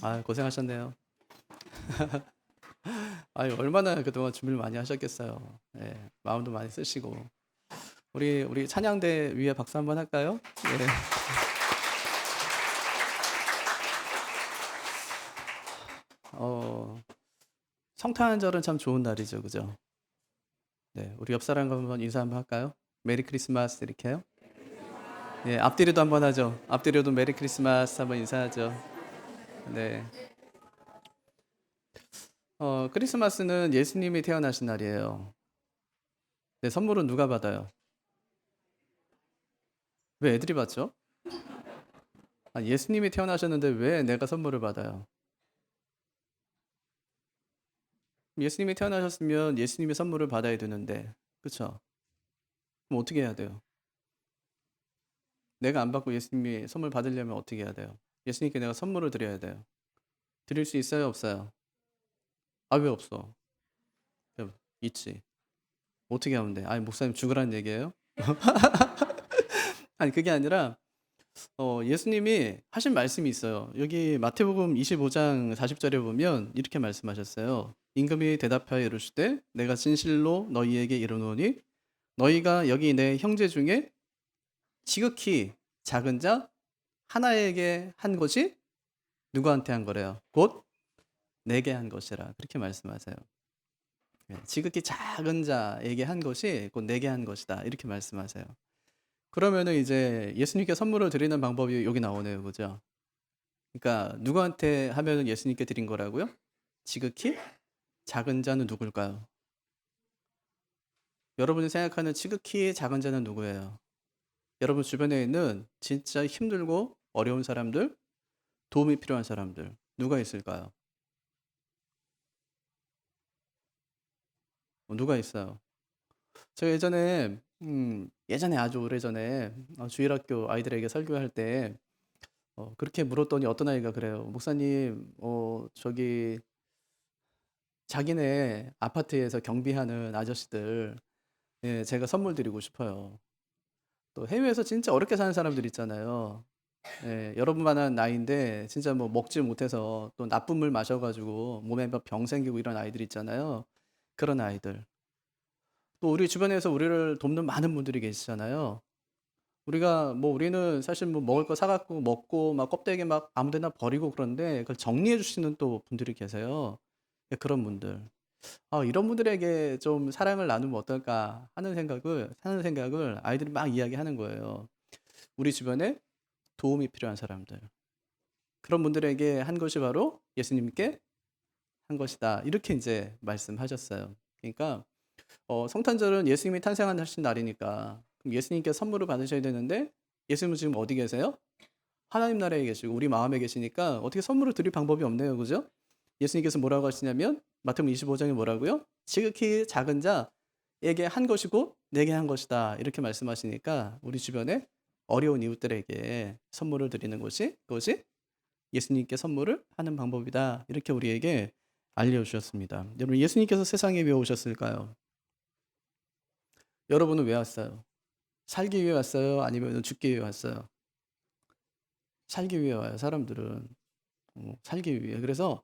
아, 고생하셨네요. 아유, 얼마나 그동안 준비를 많이 하셨겠어요. 예, 마음도 많이 쓰시고. 우리 찬양대 위에 박수 한번 할까요? 예. 어, 성탄절은 참 좋은 날이죠, 그죠? 네, 우리 옆 사람과 한번 인사 한번 할까요? 메리 크리스마스 이렇게 요 예, 앞뒤로도 한번 하죠. 앞뒤로도 메리 크리스마스 한번 인사하죠. 네. 크리스마스는 예수님이 태어나신 날이에요. 네, 선물은 누가 받아요? 왜 애들이 받죠? 아, 예수님이 태어나셨는데 왜 내가 선물을 받아요? 예수님이 태어나셨으면 예수님의 선물을 받아야 되는데, 그쵸? 그럼 어떻게 해야 돼요? 내가 안 받고 예수님이 선물 받으려면 어떻게 해야 돼요? 예수님께 내가 선물을 드려야 돼요. 드릴 수 있어요, 없어요? 아, 왜 없어? 있지. 어떻게 하면 돼? 아니, 목사님 죽으라는 얘기예요? 아니, 그게 아니라, 예수님이 하신 말씀이 있어요. 여기 마태복음 25장 40절에 보면 이렇게 말씀하셨어요. 임금이 대답하여 이르시되 내가 진실로 너희에게 이르노니 너희가 여기 내 형제 중에 지극히 작은 자 하나에게 한 것이 누구한테 한 거래요? 곧 내게 한 것이라 그렇게 말씀하세요. 예, 지극히 작은 자에게 한 것이 곧 내게 한 것이다 이렇게 말씀하세요. 그러면은 이제 예수님께 선물을 드리는 방법이 여기 나오네요, 그죠? 그러니까 누구한테 하면은 예수님께 드린 거라고요? 지극히 작은 자는 누굴까요? 여러분이 생각하는 지극히 작은 자는 누구예요? 여러분 주변에 있는 진짜 힘들고 어려운 사람들, 도움이 필요한 사람들 누가 있을까요? 누가 있어요? 제가 예전에 아주 오래전에 주일학교 아이들에게 설교할 때 그렇게 물었더니 어떤 아이가 그래요. 목사님, 저기 자기네 아파트에서 경비하는 아저씨들 예, 제가 선물 드리고 싶어요. 또 해외에서 진짜 어렵게 사는 사람들 있잖아요. 예, 여러분만한 나이인데 진짜 뭐 먹지 못해서 또 나쁜 물 마셔가지고 몸에 막 병 생기고 이런 아이들 있잖아요. 그런 아이들. 또 우리 주변에서 우리를 돕는 많은 분들이 계시잖아요. 우리는 사실 뭐 먹을 거 사갖고 먹고 막 껍데기 막 아무 데나 버리고 그런데 그걸 정리해 주시는 또 분들이 계세요. 예, 그런 분들. 이런 분들에게 좀 사랑을 나누면 어떨까 하는 생각을 아이들이 막 이야기하는 거예요. 우리 주변에 도움이 필요한 사람들. 그런 분들에게 한 것이 바로 예수님께 한 것이다. 이렇게 이제 말씀하셨어요. 그러니까 성탄절은 예수님이 탄생하신 날이니까 그럼 예수님께 선물을 받으셔야 되는데 예수님은 지금 어디 계세요? 하나님 나라에 계시고 우리 마음에 계시니까 어떻게 선물을 드릴 방법이 없네요. 그죠? 예수님께서 뭐라고 하시냐면 마태복음 25장에 뭐라고요? 지극히 작은 자에게 한 것이고 내게 한 것이다. 이렇게 말씀하시니까 우리 주변에 어려운 이웃들에게 선물을 드리는 것이 그것이 예수님께 선물을 하는 방법이다. 이렇게 우리에게 알려주셨습니다. 여러분 예수님께서 세상에 왜 오셨을까요? 여러분은 왜 왔어요? 살기 위해 왔어요? 아니면 죽기 위해 왔어요? 살기 위해 와요. 사람들은 살기 위해. 그래서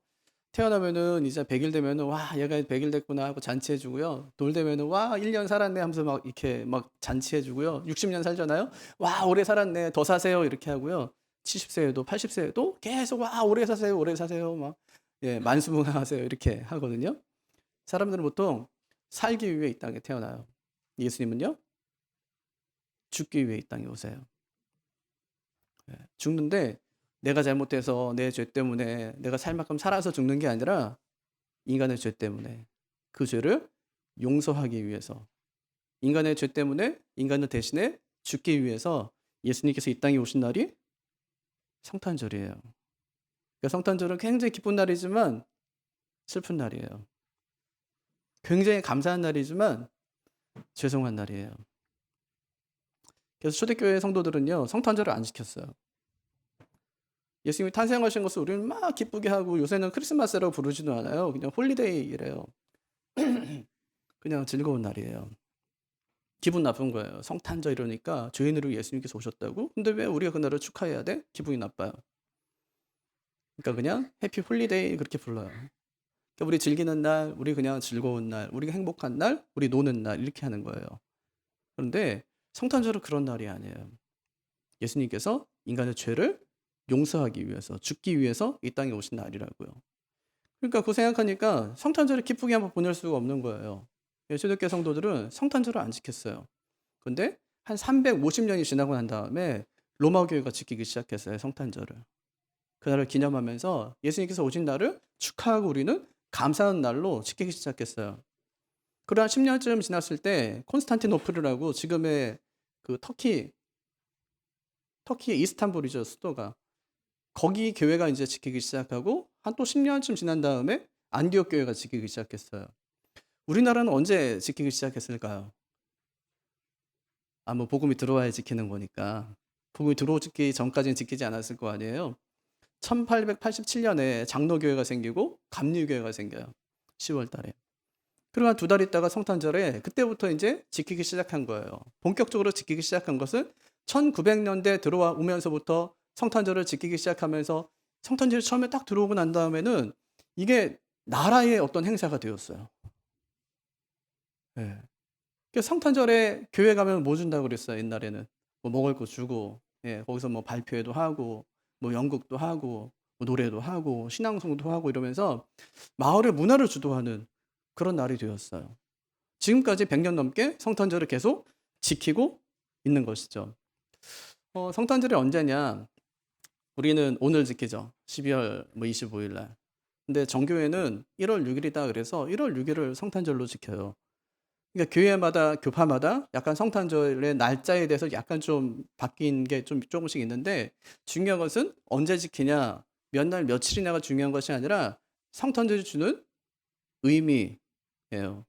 태어나면은 이제 100일 되면은 와 얘가 100일 됐구나 하고 잔치해 주고요. 돌 되면은 와 1년 살았네 하면서 막 이렇게 막 잔치해 주고요. 60년 살잖아요. 와 오래 살았네 더 사세요 이렇게 하고요. 70세에도 80세에도 계속 와 오래 사세요 오래 사세요 막 예, 만수무강하세요 이렇게 하거든요. 사람들은 보통 살기 위해 이 땅에 태어나요. 예수님은요 죽기 위해 이 땅에 오세요. 예, 죽는데 내가 잘못해서 내 죄 때문에 내가 살 만큼 살아서 죽는 게 아니라 인간의 죄 때문에 그 죄를 용서하기 위해서 인간의 죄 때문에 인간을 대신해 죽기 위해서 예수님께서 이 땅에 오신 날이 성탄절이에요. 그러니까 성탄절은 굉장히 기쁜 날이지만 슬픈 날이에요. 굉장히 감사한 날이지만 죄송한 날이에요. 그래서 초대교회 성도들은요 성탄절을 안 지켰어요. 예수님이 탄생하신 것을 우리는 막 기쁘게 하고 요새는 크리스마스라고 부르지도 않아요. 그냥 홀리데이래요. 그냥 즐거운 날이에요. 기분 나쁜 거예요. 성탄절 이러니까 죄인으로 예수님께서 오셨다고? 근데 왜 우리가 그날을 축하해야 돼? 기분이 나빠요. 그러니까 그냥 해피 홀리데이 그렇게 불러요. 그러니까 우리 즐기는 날, 우리 그냥 즐거운 날, 우리가 행복한 날, 우리 노는 날 이렇게 하는 거예요. 그런데 성탄절은 그런 날이 아니에요. 예수님께서 인간의 죄를 용서하기 위해서, 죽기 위해서 이 땅에 오신 날이라고요. 그러니까 그거 생각하니까 성탄절을 기쁘게 한번 보낼 수가 없는 거예요. 초대교회 성도들은 성탄절을 안 지켰어요. 근데 한 350년이 지나고 난 다음에 로마 교회가 지키기 시작했어요, 성탄절을. 그날을 기념하면서 예수님께서 오신 날을 축하하고 우리는 감사하는 날로 지키기 시작했어요. 그러한 10년쯤 지났을 때 콘스탄티노플이라고 지금의 그 터키의 이스탄불이죠, 수도가. 거기 교회가 이제 지키기 시작하고 한 또 10년쯤 지난 다음에 안디옥 교회가 지키기 시작했어요. 우리나라는 언제 지키기 시작했을까요? 뭐 복음이 들어와야 지키는 거니까. 복음이 들어오기 전까지는 지키지 않았을 거 아니에요. 1887년에 장로교회가 생기고 감리교회가 생겨요. 10월 달에. 그리고 한 2달 있다가 성탄절에 그때부터 이제 지키기 시작한 거예요. 본격적으로 지키기 시작한 것은 1900년대 들어와 오면서부터 성탄절을 지키기 시작하면서 성탄절이 처음에 딱 들어오고 난 다음에는 이게 나라의 어떤 행사가 되었어요. 예. 성탄절에 교회 가면 뭐 준다고 그랬어요, 옛날에는. 뭐 먹을 거 주고, 거기서 뭐 발표회도 하고, 뭐 연극도 하고, 뭐 노래도 하고, 신앙송도 하고 이러면서 마을의 문화를 주도하는 그런 날이 되었어요. 지금까지 100년 넘게 성탄절을 계속 지키고 있는 것이죠. 성탄절이 언제냐? 우리는 오늘 지키죠. 12월 25일 날. 근데 정교회는 1월 6일이다 그래서 1월 6일을 성탄절로 지켜요. 그러니까 교회마다 교파마다 약간 성탄절의 날짜에 대해서 약간 좀 바뀐 게 좀 조금씩 있는데 중요한 것은 언제 지키냐, 몇 날 며칠이냐가 중요한 것이 아니라 성탄절이 주는 의미예요.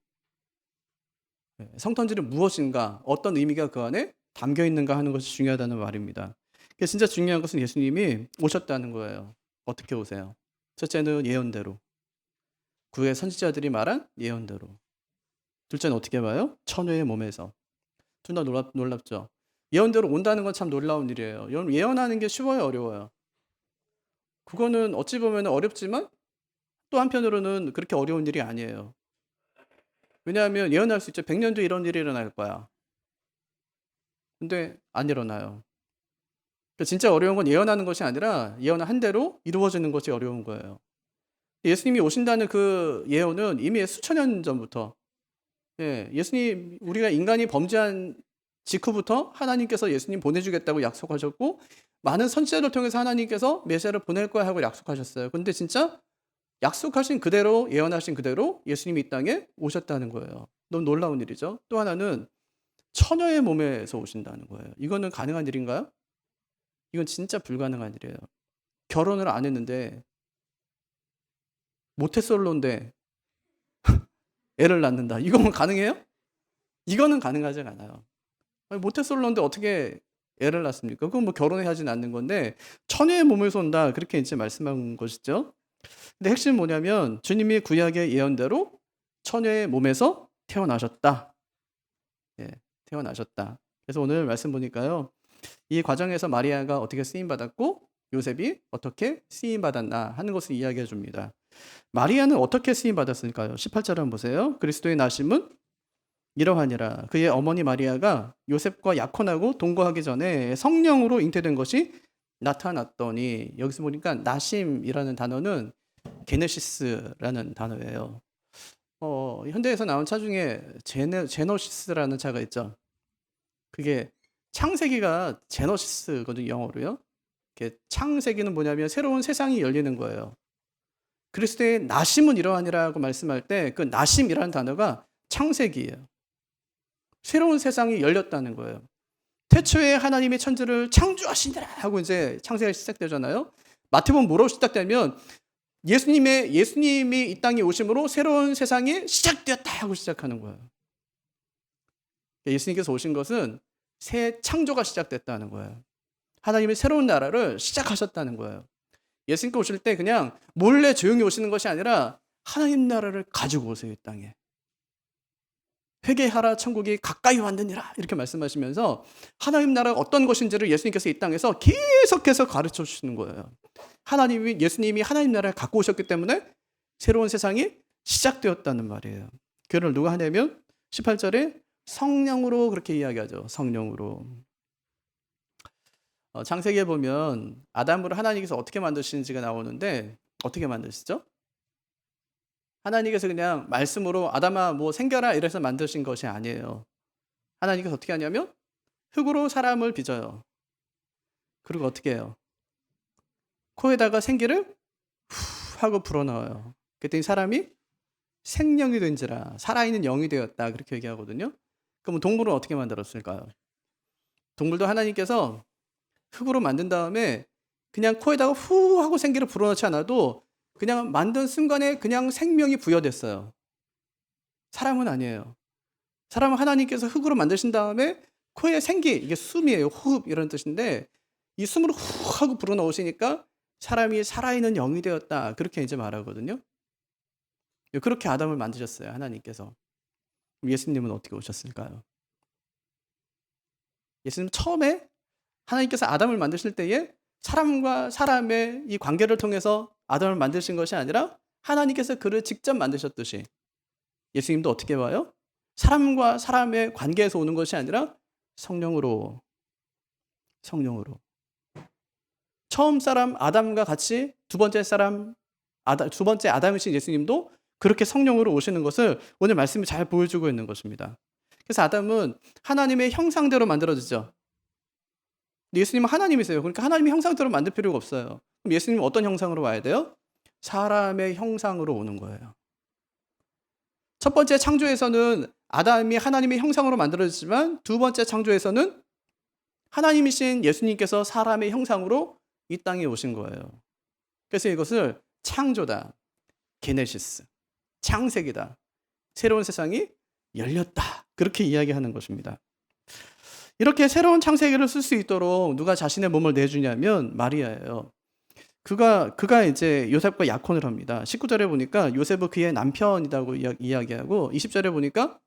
성탄절이 무엇인가, 어떤 의미가 그 안에 담겨 있는가 하는 것이 중요하다는 말입니다. 진짜 중요한 것은 예수님이 오셨다는 거예요. 어떻게 오세요? 첫째는 예언대로. 구의 선지자들이 말한 예언대로. 둘째는 어떻게 봐요? 처녀의 몸에서. 둘 다 놀랍죠? 예언대로 온다는 건 참 놀라운 일이에요. 여러분, 예언하는 게 쉬워요, 어려워요? 그거는 어찌 보면 어렵지만 또 한편으로는 그렇게 어려운 일이 아니에요. 왜냐하면 예언할 수 있죠. 100년 뒤에 이런 일이 일어날 거야. 근데 안 일어나요. 진짜 어려운 건 예언하는 것이 아니라 예언한 대로 이루어지는 것이 어려운 거예요. 예수님이 오신다는 그 예언은 이미 수천 년 전부터, 예수님, 우리가 인간이 범죄한 직후부터 하나님께서 예수님 보내주겠다고 약속하셨고 많은 선지자를 통해서 하나님께서 메시아를 보낼 거야 하고 약속하셨어요. 근데 진짜 약속하신 그대로, 예언하신 그대로 예수님이 이 땅에 오셨다는 거예요. 너무 놀라운 일이죠. 또 하나는 처녀의 몸에서 오신다는 거예요. 이거는 가능한 일인가요? 이건 진짜 불가능한 일이에요. 결혼을 안 했는데 모태솔로인데 애를 낳는다. 이거는 가능해요? 이거는 가능하지 않아요. 모태솔로인데 어떻게 애를 낳습니까? 그건 뭐 결혼해야지 낳는 건데 처녀의 몸에서 온다 그렇게 이제 말씀한 것이죠. 근데 핵심은 뭐냐면 주님이 구약의 예언대로 처녀의 몸에서 태어나셨다. 태어나셨다. 그래서 오늘 말씀 보니까요. 이 과정에서 마리아가 어떻게 쓰임받았고 요셉이 어떻게 쓰임받았나 하는 것을 이야기해 줍니다. 마리아는 어떻게 쓰임받았을까요? 18절 한번 보세요. 그리스도의 나심은 이러하니라. 그의 어머니 마리아가 요셉과 약혼하고 동거하기 전에 성령으로 잉태된 것이 나타났더니, 여기서 보니까 나심이라는 단어는 게네시스라는 단어예요. 현대에서 나온 차 중에 제너시스라는 차가 있죠. 그게 창세기가 제너시스거든요, 영어로요. 창세기는 뭐냐면 새로운 세상이 열리는 거예요. 그리스도의 나심은 이러하니라고 말씀할 때 그 나심이라는 단어가 창세기예요. 새로운 세상이 열렸다는 거예요. 태초에 하나님의 천지를 창조하시니라 하고 이제 창세가 시작되잖아요. 마태복음 뭐로 시작되면 예수님이 이 땅에 오심으로 새로운 세상이 시작되었다 하고 시작하는 거예요. 예수님께서 오신 것은 새 창조가 시작됐다는 거예요. 하나님의 새로운 나라를 시작하셨다는 거예요. 예수님께 오실 때 그냥 몰래 조용히 오시는 것이 아니라 하나님 나라를 가지고 오세요, 이 땅에. 회개하라 천국이 가까이 왔느니라 이렇게 말씀하시면서 하나님 나라가 어떤 것인지를 예수님께서 이 땅에서 계속해서 가르쳐 주시는 거예요. 예수님이 하나님 나라를 갖고 오셨기 때문에 새로운 세상이 시작되었다는 말이에요. 그를 누가 하냐면 18절에 성령으로 그렇게 이야기하죠. 성령으로. 창세기에 보면 아담을 하나님께서 어떻게 만드시는지가 나오는데 어떻게 만드시죠? 하나님께서 그냥 말씀으로 아담아 뭐 생겨라 이래서 만드신 것이 아니에요. 하나님께서 어떻게 하냐면 흙으로 사람을 빚어요. 그리고 어떻게 해요? 코에다가 생기를 후 하고 불어넣어요. 그랬더니 사람이 생명이 된지라 살아있는 영이 되었다 그렇게 얘기하거든요. 그럼 동물은 어떻게 만들었을까요? 동물도 하나님께서 흙으로 만든 다음에 그냥 코에다가 후 하고 생기를 불어넣지 않아도 그냥 만든 순간에 그냥 생명이 부여됐어요. 사람은 아니에요. 사람은 하나님께서 흙으로 만드신 다음에 코에 생기, 이게 숨이에요. 호흡 이런 뜻인데 이 숨으로 후 하고 불어넣으시니까 사람이 살아있는 영이 되었다 그렇게 이제 말하거든요. 그렇게 아담을 만드셨어요. 하나님께서. 그럼 예수님은 어떻게 오셨을까요? 예수님 처음에 하나님께서 아담을 만드실 때에 사람과 사람의 이 관계를 통해서 아담을 만드신 것이 아니라 하나님께서 그를 직접 만드셨듯이 예수님도 어떻게 와요? 사람과 사람의 관계에서 오는 것이 아니라 성령으로. 처음 사람 아담과 같이 두 번째 아담이신 예수님도 그렇게 성령으로 오시는 것을 오늘 말씀이 잘 보여주고 있는 것입니다. 그래서 아담은 하나님의 형상대로 만들어지죠. 예수님은 하나님이세요. 그러니까 하나님의 형상대로 만들 필요가 없어요. 그럼 예수님은 어떤 형상으로 와야 돼요? 사람의 형상으로 오는 거예요. 첫 번째 창조에서는 아담이 하나님의 형상으로 만들어지지만 두 번째 창조에서는 하나님이신 예수님께서 사람의 형상으로 이 땅에 오신 거예요. 그래서 이것을 창조다, 게네시스, 창세기다, 새로운 세상이 열렸다 그렇게 이야기하는 것입니다. 이렇게 새로운 창세기를 쓸 수 있도록 누가 자신의 몸을 내주냐면 마리아예요. 그가 이제 요셉과 약혼을 합니다. 19절에 보니까 요셉은 그의 남편이라고 이야기하고 20절에 보니까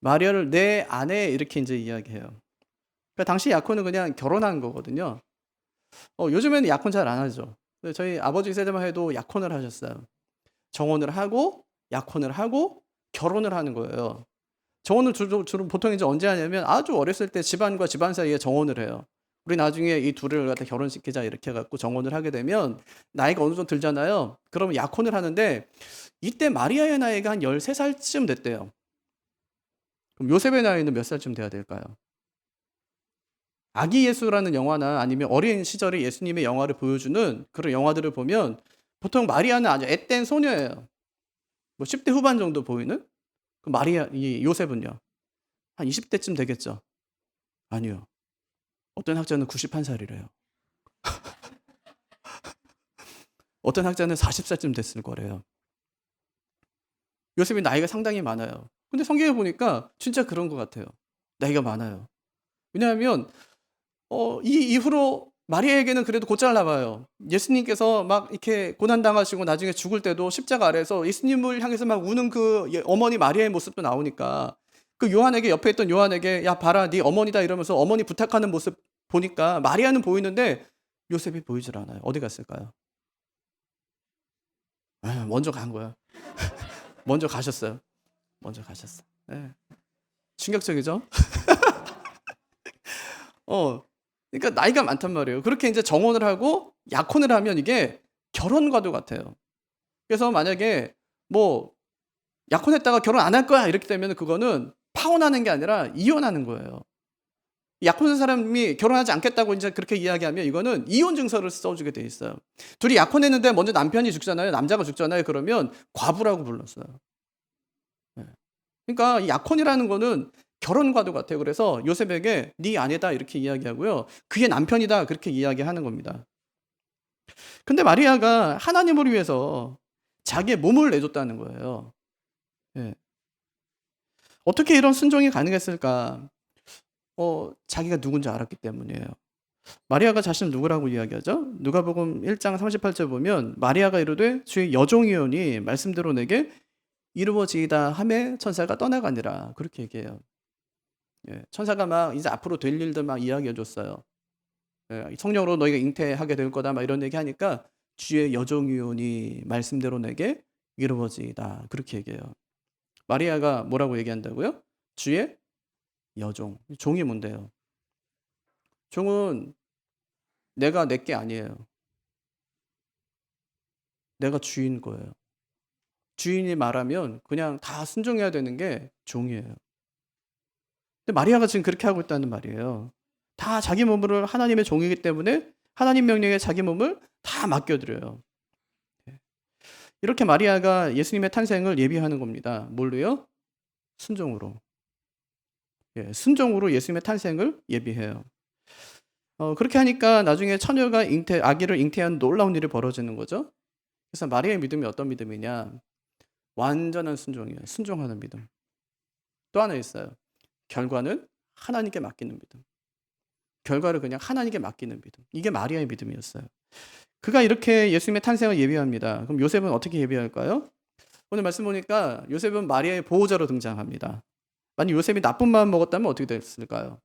마리아를 내 아내 이렇게 이제 이야기해요. 그러니까 당시 약혼은 그냥 결혼한 거거든요. 요즘에는 약혼 잘 안 하죠. 저희 아버지 세대만 해도 약혼을 하셨어요. 정혼을 하고 약혼을 하고 결혼을 하는 거예요. 정혼을 주로 보통 이제 언제 하냐면 아주 어렸을 때 집안과 집안 사이에 정혼을 해요. 우리 나중에 이 둘을 갖다 결혼시키자 이렇게 해갖고 정혼을 하게 되면 나이가 어느 정도 들잖아요. 그러면 약혼을 하는데 이때 마리아의 나이가 한 13살쯤 됐대요. 그럼 요셉의 나이는 몇 살쯤 돼야 될까요? 아기 예수라는 영화나 아니면 어린 시절의 예수님의 영화를 보여주는 그런 영화들을 보면 보통 마리아는 아주 앳된 소녀예요. 뭐 10대 후반 정도 보이는? 이 요셉은요? 한 20대쯤 되겠죠? 아니요. 어떤 학자는 91살이래요. 어떤 학자는 40살쯤 됐을 거래요. 요셉이 나이가 상당히 많아요. 근데 성경에 보니까 진짜 그런 것 같아요. 나이가 많아요. 왜냐하면 이 이후로 마리아에게는 그래도 곧잘 나와요. 예수님께서 막 이렇게 고난당하시고 나중에 죽을 때도 십자가 아래에서 예수님을 향해서 막 우는 그 어머니 마리아의 모습도 나오니까 그 옆에 있던 요한에게 야 봐라 네 어머니다 이러면서 어머니 부탁하는 모습 보니까 마리아는 보이는데 요셉이 보이질 않아요. 어디 갔을까요? 먼저 간 거야. 먼저 가셨어요. 먼저 가셨어. 네. 충격적이죠? 그러니까 나이가 많단 말이에요. 그렇게 이제 정혼을 하고 약혼을 하면 이게 결혼과도 같아요. 그래서 만약에 뭐 약혼했다가 결혼 안 할 거야 이렇게 되면 그거는 파혼하는 게 아니라 이혼하는 거예요. 약혼한 사람이 결혼하지 않겠다고 이제 그렇게 이야기하면 이거는 이혼 증서를 써주게 돼 있어요. 둘이 약혼했는데 먼저 남편이 죽잖아요. 남자가 죽잖아요. 그러면 과부라고 불렀어요. 네. 그러니까 이 약혼이라는 거는 결혼과도 같아요. 그래서 요셉에게 네 아내다 이렇게 이야기하고요. 그의 남편이다 그렇게 이야기하는 겁니다. 근데 마리아가 하나님을 위해서 자기의 몸을 내줬다는 거예요. 예. 어떻게 이런 순종이 가능했을까? 자기가 누군지 알았기 때문이에요. 마리아가 자신을 누구라고 이야기하죠? 누가복음 1장 38절 보면 마리아가 이르되 주의 여종이오니 말씀대로 내게 이루어지이다 하매 천사가 떠나가니라. 그렇게 얘기해요. 예. 천사가 막 이제 앞으로 될 일들 막 이야기해 줬어요. 예. 성령으로 너희가 잉태하게 될 거다 막 이런 얘기하니까 주의 여종이오니 말씀대로 내게 이루어지이다. 그렇게 얘기해요. 마리아가 뭐라고 얘기한다고요? 주의 여종. 종이 뭔데요? 종은 내가 내 게 아니에요. 내가 주인 거예요. 주인이 말하면 그냥 다 순종해야 되는 게 종이에요. 근데 마리아가 지금 그렇게 하고 있다는 말이에요. 다 자기 몸을 하나님의 종이기 때문에 하나님 명령에 자기 몸을 다 맡겨드려요. 예. 이렇게 마리아가 예수님의 탄생을 예비하는 겁니다. 뭘로요? 순종으로. 예, 순종으로 예수님의 탄생을 예비해요. 그렇게 하니까 나중에 처녀가 아기를 잉태한 놀라운 일이 벌어지는 거죠. 그래서 마리아의 믿음이 어떤 믿음이냐? 완전한 순종이에요. 순종하는 믿음. 또 하나 있어요. 결과는 하나님께 맡기는 믿음. 결과를 그냥 하나님께 맡기는 믿음. 이게 마리아의 믿음이었어요. 그가 이렇게 예수님의 탄생을 예비합니다. 그럼 요셉은 어떻게 예비할까요? 오늘 말씀 보니까 요셉은 마리아의 보호자로 등장합니다. 만약 요셉이 나쁜 마음 먹었다면 어떻게 됐을까요?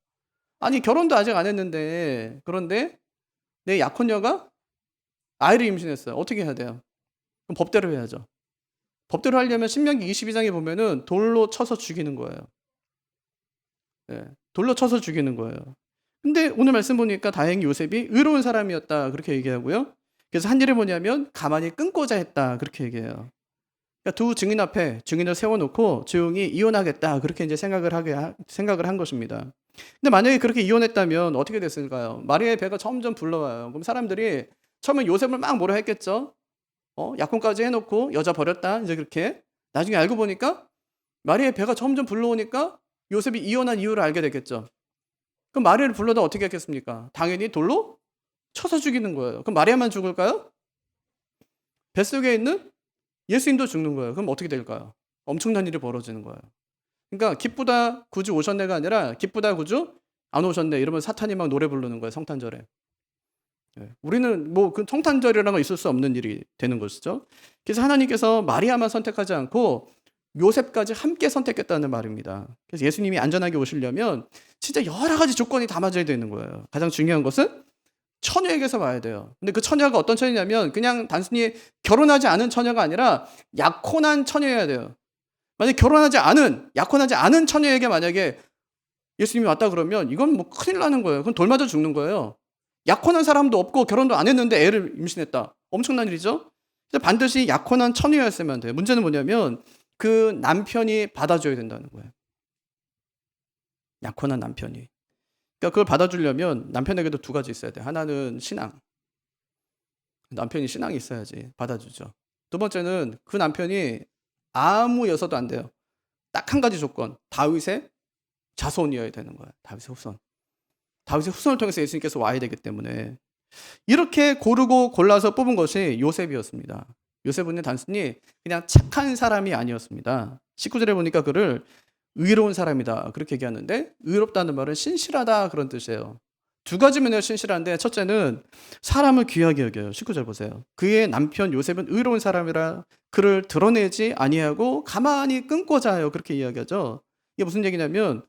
아니 결혼도 아직 안 했는데 그런데 내 약혼녀가 아이를 임신했어요. 어떻게 해야 돼요? 그럼 법대로 해야죠. 법대로 하려면 신명기 22장에 보면은 돌로 쳐서 죽이는 거예요. 예, 돌로 쳐서 죽이는 거예요. 근데 오늘 말씀 보니까 다행히 요셉이 의로운 사람이었다 그렇게 얘기하고요. 그래서 한 일이 뭐냐면 가만히 끊고자 했다 그렇게 얘기해요. 그러니까 두 증인 앞에 증인을 세워놓고 조용히 이혼하겠다 그렇게 이제 생각을 한 것입니다. 근데 만약에 그렇게 이혼했다면 어떻게 됐을까요? 마리아의 배가 점점 불러와요. 그럼 사람들이 처음에 요셉을 막 뭐라 했겠죠? 약혼까지 해놓고 여자 버렸다 이제 그렇게 나중에 알고 보니까 마리아의 배가 점점 불러오니까 요셉이 이혼한 이유를 알게 됐겠죠. 그럼 마리아를 불러다 어떻게 했겠습니까? 당연히 돌로 쳐서 죽이는 거예요. 그럼 마리아만 죽을까요? 뱃속에 있는 예수님도 죽는 거예요. 그럼 어떻게 될까요? 엄청난 일이 벌어지는 거예요. 그러니까 기쁘다 구주 오셨네가 아니라 기쁘다 구주 안 오셨네 이러면 사탄이 막 노래 부르는 거예요. 성탄절에. 우리는 뭐 그 성탄절이라는 거 있을 수 없는 일이 되는 것이죠. 그래서 하나님께서 마리아만 선택하지 않고 요셉까지 함께 선택했다는 말입니다. 그래서 예수님이 안전하게 오시려면 진짜 여러 가지 조건이 다 맞아야 되는 거예요. 가장 중요한 것은 처녀에게서 와야 돼요. 근데 그 처녀가 어떤 처녀냐면 그냥 단순히 결혼하지 않은 처녀가 아니라 약혼한 처녀여야 돼요. 만약 결혼하지 않은 약혼하지 않은 처녀에게 만약에 예수님이 왔다 그러면 이건 뭐 큰일 나는 거예요. 그건 돌 맞아 죽는 거예요. 약혼한 사람도 없고 결혼도 안 했는데 애를 임신했다. 엄청난 일이죠. 그래서 반드시 약혼한 처녀였으면 돼요. 문제는 뭐냐면 그 남편이 받아줘야 된다는 거예요. 약혼한 남편이. 그러니까 그걸 받아주려면 남편에게도 두 가지 있어야 돼요. 하나는 신앙. 남편이 신앙이 있어야지 받아주죠. 두 번째는 그 남편이 아무 여서도 안 돼요. 딱 한 가지 조건. 다윗의 자손이어야 되는 거예요. 다윗의 후손. 다윗의 후손을 통해서 예수님께서 와야 되기 때문에 이렇게 고르고 골라서 뽑은 것이 요셉이었습니다. 요셉은 단순히 그냥 착한 사람이 아니었습니다. 19절에 보니까 그를 의로운 사람이다 그렇게 얘기하는데 의롭다는 말은 신실하다 그런 뜻이에요. 두 가지 면에서 신실한데 첫째는 사람을 귀하게 여겨요. 19절 보세요. 그의 남편 요셉은 의로운 사람이라 그를 드러내지 아니하고 가만히 끊고자 해요. 그렇게 이야기하죠. 이게 무슨 얘기냐면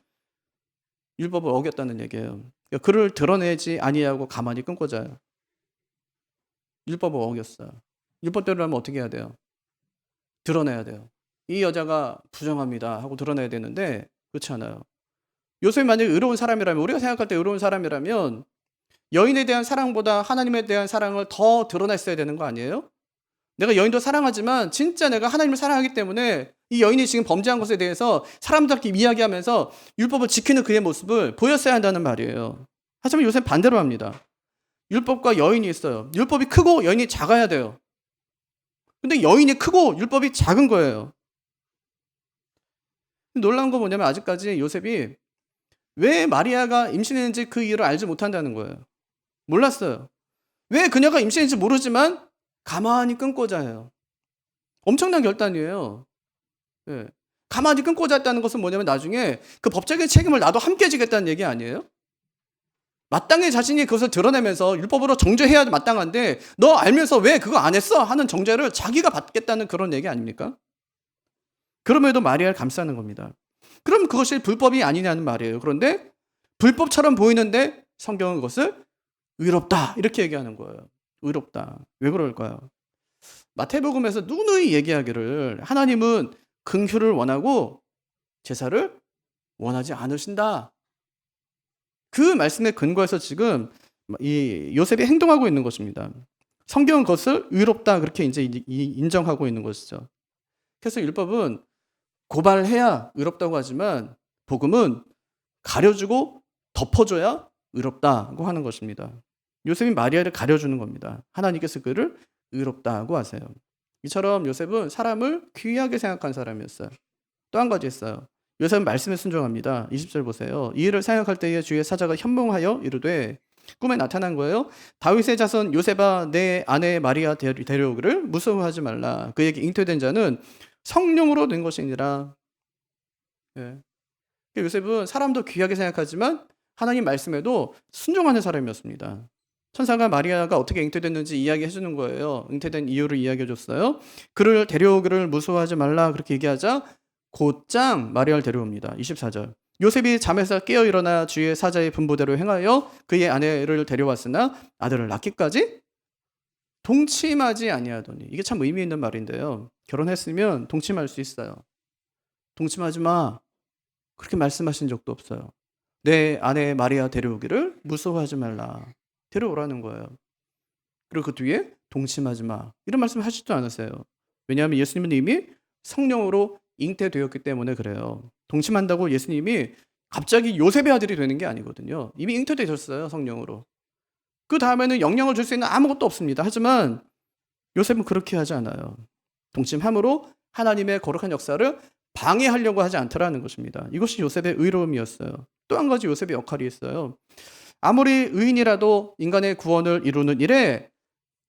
율법을 어겼다는 얘기예요. 그러니까 그를 드러내지 아니하고 가만히 끊고자 해요. 율법을 어겼어요. 율법대로 하면 어떻게 해야 돼요? 드러내야 돼요. 이 여자가 부정합니다 하고 드러내야 되는데 그렇지 않아요. 요셉이 만약에 의로운 사람이라면 우리가 생각할 때 의로운 사람이라면 여인에 대한 사랑보다 하나님에 대한 사랑을 더 드러냈어야 되는 거 아니에요? 내가 여인도 사랑하지만 진짜 내가 하나님을 사랑하기 때문에 이 여인이 지금 범죄한 것에 대해서 사람들끼리 이야기하면서 율법을 지키는 그의 모습을 보였어야 한다는 말이에요. 하지만 요새는 반대로 합니다. 율법과 여인이 있어요. 율법이 크고 여인이 작아야 돼요. 근데 여인이 크고 율법이 작은 거예요. 놀라운 건 뭐냐면 아직까지 요셉이 왜 마리아가 임신했는지 그 이유를 알지 못한다는 거예요. 몰랐어요. 왜 그녀가 임신했는지 모르지만 가만히 끊고자 해요. 엄청난 결단이에요. 예. 가만히 끊고자 했다는 것은 뭐냐면 나중에 그 법적인 책임을 나도 함께 지겠다는 얘기 아니에요? 마땅히 자신이 그것을 드러내면서 율법으로 정죄해야 마땅한데 너 알면서 왜 그거 안 했어? 하는 정죄를 자기가 받겠다는 그런 얘기 아닙니까? 그럼에도 마리아를 감싸는 겁니다. 그럼 그것이 불법이 아니냐는 말이에요. 그런데 불법처럼 보이는데 성경은 그것을 의롭다 이렇게 얘기하는 거예요. 의롭다. 왜 그럴까요? 마태복음에서 누누이 얘기하기를 하나님은 긍휼을 원하고 제사를 원하지 않으신다. 그 말씀에 근거해서 지금 이 요셉이 행동하고 있는 것입니다. 성경은 그것을 의롭다 그렇게 이제 인정하고 있는 것이죠. 그래서 율법은 고발해야 의롭다고 하지만 복음은 가려주고 덮어줘야 의롭다고 하는 것입니다. 요셉이 마리아를 가려주는 겁니다. 하나님께서 그를 의롭다고 하세요. 이처럼 요셉은 사람을 귀하게 생각한 사람이었어요. 또 한 가지 있어요. 요셉은 말씀에 순종합니다. 20절 보세요. 이 일을 생각할 때에 주의 사자가 현몽하여 이르되 꿈에 나타난 거예요. 다윗의 자손 요셉아 내 아내 마리아 데려오기를 무서워하지 말라. 그에게 잉태된 자는 성령으로 된 것이니라. 예. 요셉은 사람도 귀하게 생각하지만 하나님 말씀에도 순종하는 사람이었습니다. 천사가 마리아가 어떻게 잉태됐는지 이야기해 주는 거예요. 잉태된 이유를 이야기해 줬어요. 그를 데려오기를 무서워하지 말라 그렇게 얘기하자 곧장 마리아를 데려옵니다. 24절. 요셉이 잠에서 깨어 일어나 주의 사자의 분부대로 행하여 그의 아내를 데려왔으나 아들을 낳기까지 동침하지 아니하더니. 이게 참 의미 있는 말인데요. 결혼했으면 동침할 수 있어요. 동침하지 마. 그렇게 말씀하신 적도 없어요. 내 아내 마리아 데려오기를 무서워하지 말라. 데려오라는 거예요. 그리고 그 뒤에 동침하지 마. 이런 말씀 하시지도 않으세요. 왜냐하면 예수님은 이미 성령으로 잉태되었기 때문에 그래요. 동침한다고 예수님이 갑자기 요셉의 아들이 되는 게 아니거든요. 이미 잉태되셨어요, 성령으로. 그 다음에는 영향을 줄 수 있는 아무것도 없습니다. 하지만 요셉은 그렇게 하지 않아요. 동침함으로 하나님의 거룩한 역사를 방해하려고 하지 않더라는 것입니다. 이것이 요셉의 의로움이었어요. 또 한 가지 요셉의 역할이 있어요. 아무리 의인이라도 인간의 구원을 이루는 일에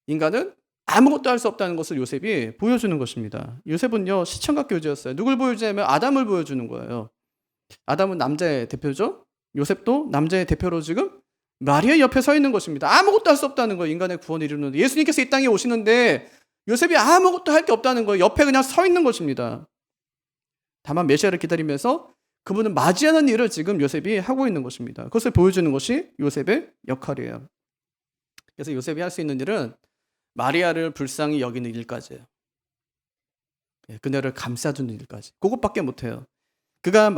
인간은 아무것도 할 수 없다는 것을 요셉이 보여주는 것입니다. 요셉은요, 시청각 교제였어요. 누굴 보여주냐면 아담을 보여주는 거예요. 아담은 남자의 대표죠. 요셉도 남자의 대표로 지금 마리아 옆에 서 있는 것입니다. 아무것도 할 수 없다는 거예요. 인간의 구원을 이루는. 예수님께서 이 땅에 오시는데 요셉이 아무것도 할 게 없다는 거예요. 옆에 그냥 서 있는 것입니다. 다만 메시아를 기다리면서 그분을 맞이하는 일을 지금 요셉이 하고 있는 것입니다. 그것을 보여주는 것이 요셉의 역할이에요. 그래서 요셉이 할 수 있는 일은 마리아를 불쌍히 여기는 일까지예요. 그녀를 감싸주는 일까지. 그것밖에 못해요. 그가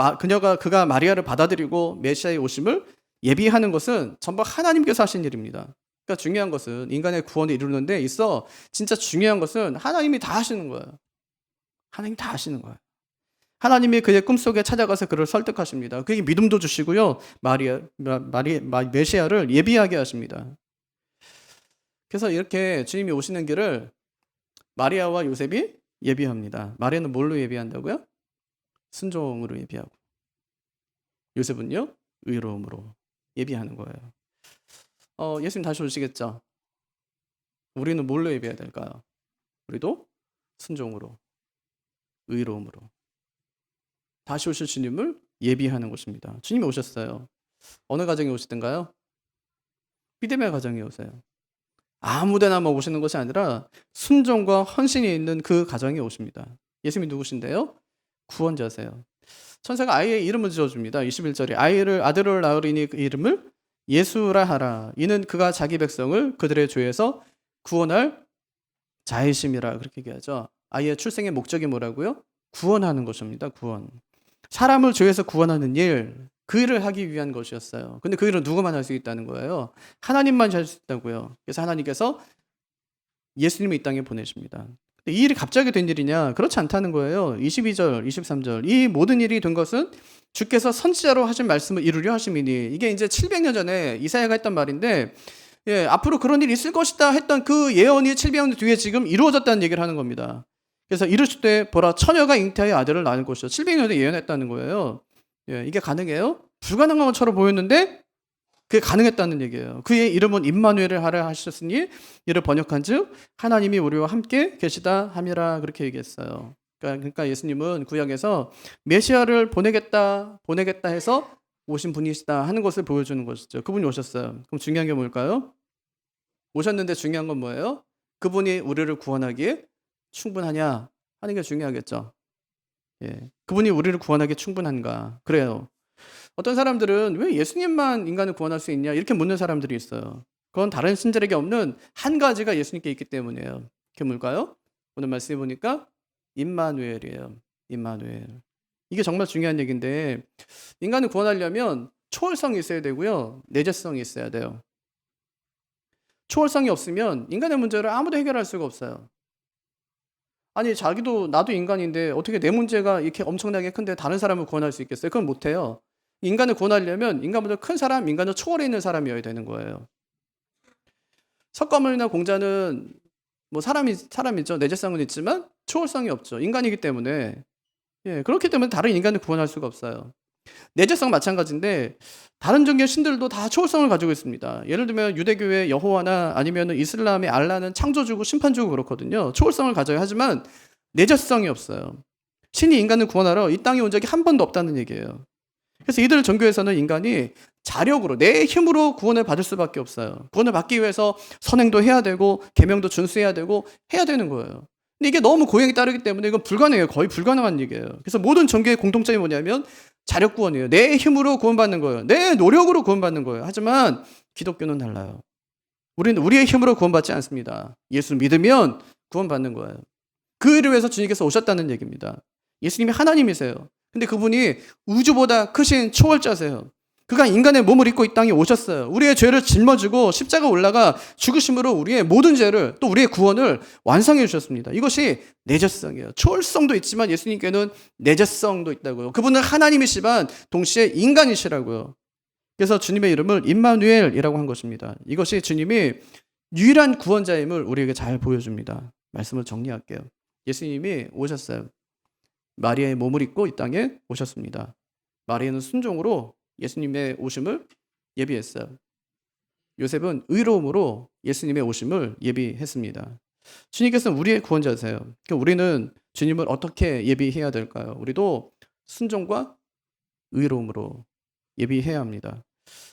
마리아를 받아들이고 메시아의 오심을 예비하는 것은 전부 하나님께서 하신 일입니다. 그러니까 중요한 것은 인간의 구원을 이루는 데 있어 진짜 중요한 것은 하나님이 다 하시는 거예요. 하나님이 다 하시는 거예요. 하나님이 그의 꿈속에 찾아가서 그를 설득하십니다. 그에게 믿음도 주시고요. 메시아를 예비하게 하십니다. 그래서 이렇게 주님이 오시는 길을 마리아와 요셉이 예비합니다. 마리아는 뭘로 예비한다고요? 순종으로 예비하고 요셉은요? 의로움으로 예비하는 거예요. 예수님 다시 오시겠죠? 우리는 뭘로 예비해야 될까요? 우리도 순종으로, 의로움으로 다시 오실 주님을 예비하는 것입니다. 주님이 오셨어요. 어느 가정에 오시던가요? 믿음의 가정에 오세요. 아무데나 오시는 것이 아니라 순종과 헌신이 있는 그 가정에 오십니다. 예수님이 누구신데요? 구원자세요. 천사가 아이의 이름을 지어줍니다. 21절에 아들을 낳으리니 그 이름을 예수라 하라. 이는 그가 자기 백성을 그들의 죄에서 구원할 자이심이라 그렇게 얘기하죠. 아이의 출생의 목적이 뭐라고요? 구원하는 것입니다. 구원. 사람을 죄에서 구원하는 일, 그 일을 하기 위한 것이었어요. 근데 그 일은 누구만 할 수 있다는 거예요? 하나님만 할 수 있다고요. 그래서 하나님께서 예수님을 이 땅에 보내십니다. 근데 이 일이 갑자기 된 일이냐? 그렇지 않다는 거예요. 22절, 23절. 이 모든 일이 된 것은 주께서 선지자로 하신 말씀을 이루려 하심이니. 이게 이제 700년 전에 이사야가 했던 말인데 앞으로 그런 일이 있을 것이다 했던 그 예언이 700년 뒤에 지금 이루어졌다는 얘기를 하는 겁니다. 그래서 이르실 때 보라 처녀가 잉태하여 아들을 낳을 것이요. 700년 전에 예언했다는 거예요. 이게 가능해요? 불가능한 것처럼 보였는데 그게 가능했다는 얘기예요. 그의 이름은 임마누엘을 하라 하셨으니 이를 번역한즉 하나님이 우리와 함께 계시다 함이라 그렇게 얘기했어요. 그러니까 예수님은 구약에서 메시아를 보내겠다 해서 오신 분이시다 하는 것을 보여주는 것이죠. 그분이 오셨어요. 그럼 중요한 게 뭘까요? 오셨는데 중요한 건 뭐예요? 그분이 우리를 구원하기에 충분하냐 하는 게 중요하겠죠. 예. 그분이 우리를 구원하기에 충분한가? 그래요. 어떤 사람들은 "왜 예수님만 인간을 구원할 수 있냐?" 이렇게 묻는 사람들이 있어요. 그건 다른 신들에게 없는 한 가지가 예수님께 있기 때문이에요. 그게 뭘까요? 오늘 말씀해 보니까 임마누엘이에요. 임마누엘. 이게 정말 중요한 얘기인데 인간을 구원하려면 초월성이 있어야 되고요. 내재성이 있어야 돼요. 초월성이 없으면 인간의 문제를 아무도 해결할 수가 없어요. 아니 자기도 나도 인간인데 어떻게 내 문제가 이렇게 엄청나게 큰데 다른 사람을 구원할 수 있겠어요? 그건 못 해요. 인간을 구원하려면 인간보다 큰 사람, 인간을 초월해 있는 사람이어야 되는 거예요. 석가모니나 공자는 뭐 사람이죠. 내재성은 있지만 초월성이 없죠. 인간이기 때문에. 예, 그렇기 때문에 다른 인간을 구원할 수가 없어요. 내재성 마찬가지인데 다른 종교의 신들도 다 초월성을 가지고 있습니다. 예를 들면 유대교의 여호와나 아니면 이슬람의 알라는 창조주고 심판주고 그렇거든요. 초월성을 가져야 하지만 내재성이 없어요. 신이 인간을 구원하러 이 땅에 온 적이 한 번도 없다는 얘기예요. 그래서 이들 종교에서는 인간이 자력으로 내 힘으로 구원을 받을 수밖에 없어요. 구원을 받기 위해서 선행도 해야 되고 계명도 준수해야 되고 해야 되는 거예요. 근데 이게 너무 고행에 따르기 때문에 이건 불가능해요. 거의 불가능한 얘기예요. 그래서 모든 종교의 공통점이 뭐냐면 자력 구원이에요. 내 힘으로 구원받는 거예요. 내 노력으로 구원받는 거예요. 하지만 기독교는 달라요. 우리는 우리의 힘으로 구원받지 않습니다. 예수 믿으면 구원받는 거예요. 그 일을 위해서 주님께서 오셨다는 얘기입니다. 예수님이 하나님이세요. 근데 그분이 우주보다 크신 초월자세요. 그가 인간의 몸을 입고 이 땅에 오셨어요. 우리의 죄를 짊어지고 십자가 올라가 죽으심으로 우리의 모든 죄를 또 우리의 구원을 완성해 주셨습니다. 이것이 내재성이에요. 초월성도 있지만 예수님께는 내재성도 있다고요. 그분은 하나님이시지만 동시에 인간이시라고요. 그래서 주님의 이름을 임마누엘이라고 한 것입니다. 이것이 주님이 유일한 구원자임을 우리에게 잘 보여줍니다. 말씀을 정리할게요. 예수님이 오셨어요. 마리아의 몸을 입고 이 땅에 오셨습니다. 마리아는 순종으로 예수님의 오심을 예비했어요. 요셉은 의로움으로 예수님의 오심을 예비했습니다. 주님께서는 우리의 구원자세요. 그러니까 우리는 주님을 어떻게 예비해야 될까요? 우리도 순종과 의로움으로 예비해야 합니다.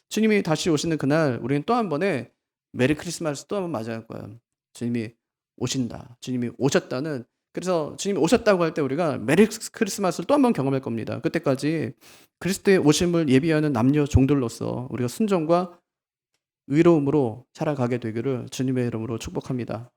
주님이 다시 오시는 그날 우리는 또 한 번의 메리 크리스마스 또 한 번 맞이할 거예요. 주님이 오신다. 주님이 오셨다는 그래서 주님이 오셨다고 할 때 우리가 메리 크리스마스를 또 한 번 경험할 겁니다. 그때까지 그리스도의 오심을 예비하는 남녀 종들로서 우리가 순종과 의로움으로 살아가게 되기를 주님의 이름으로 축복합니다.